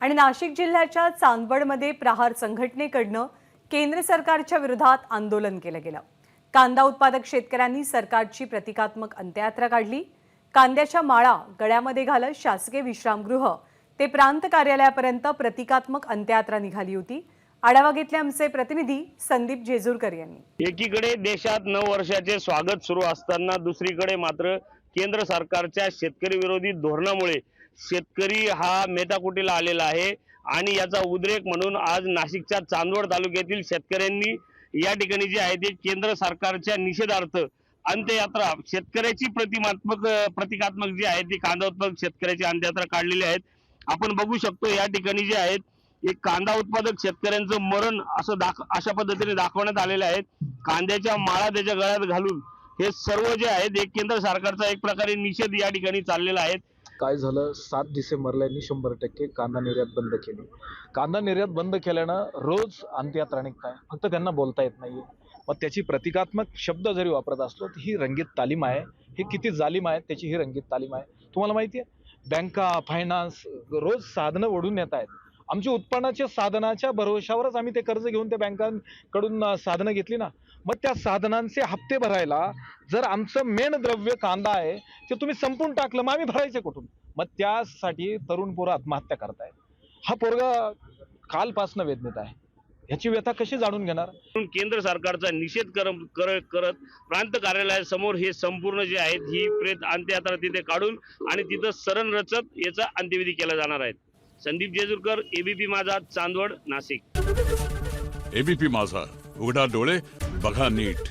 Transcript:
आणि नाशिक जिल्ह्याच्या चांदवडमध्ये प्रहार संघटनेकडनं केंद्र सरकारच्या विरोधात आंदोलन केलं गेलं। कांदा उत्पादक शेतकऱ्यांनी सरकारची प्रतिकात्मक अंत्ययात्रा काढली। कांद्याच्या माळा गळ्यामध्ये घालत शासकीय विश्रामगृह ते प्रांत कार्यालयापर्यंत प्रतिकात्मक अंत्ययात्रा निघाली होती। आढावा घेतले आमचे प्रतिनिधी संदीप जेजुरकर यांनी। एकीकडे देशात नववर्षाचे स्वागत सुरू असताना दुसरीकडे मात्र केंद्र सरकारच्या शेतकरी विरोधी धोरणामुळे शेतकरी हा मेटाकुटीला आलेला आहे आणि याचा उद्रेक म्हणून आज नाशिकच्या चांदवड तालुक्यातील शेतकऱ्यांनी या ठिकाणी जे आहे ते केंद्र सरकारच्या निषेधार्थ अंत्ययात्रा शेतकऱ्याची प्रतिकात्मक जी आहे ती कांदा उत्पादक शेतकऱ्याची अंत्ययात्रा काढलेली आहेत। आपण बघू शकतो या ठिकाणी जे आहेत एक कांदा उत्पादक शेतकऱ्यांचं मरण असं अशा पद्धतीने दाखवण्यात आलेले आहेत। कांद्याच्या माळा त्याच्या गळ्यात घालून हे सर्व जे आहेत एक केंद्र सरकारचा एक प्रकारे निषेध या ठिकाणी चाललेला आहे। काय झालं, 7 डिसेंबरला यांनी 100% कांदा निर्यात बंद केली। कांदा निर्यात बंद केल्यानं रोज अंत्ययात्रा निघताय, फक्त त्यांना बोलता येत नाहीये। मग त्याची प्रतिकात्मक शब्द जरी वापरत असलो तर ही रंगीत तालीम आहे। हे किती जालीम आहे त्याची ही रंगीत तालीम आहे। तुम्हाला माहिती आहे बँका फायनान्स रोज साधनं ओढून येत आहेत। आमच्या उत्पन्नाच्या साधनाच्या भरोशावरच आम्ही ते कर्ज घेऊन त्या बँकांकडून साधनं घेतली ना। मग त्या साधनांचे हप्ते भरायला जर आमचं मेन द्रव्य कांदा आहे ते तुम्ही संपून टाकलं, मग आम्ही भरायचे कुठून? मग त्यासाठी तरुण पोरं आत्महत्या करतायत। हा पोरगा कालपासून वेदनेत आहे, ह्याची व्यथा कशी जाणून घेणार? केंद्र सरकारचा निषेध करत प्रांत कार्यालयासमोर हे संपूर्ण जे आहेत ही अंत्ययात्रा तिथे काढून आणि तिथं सरण रचत याचा अंत्यविधी केला जाणार आहे। संदीप जेजुरकर, एबीपी माझा, चांदवड, नाशिक। एबीपी माझा, उघडा डोळे बघा नीट।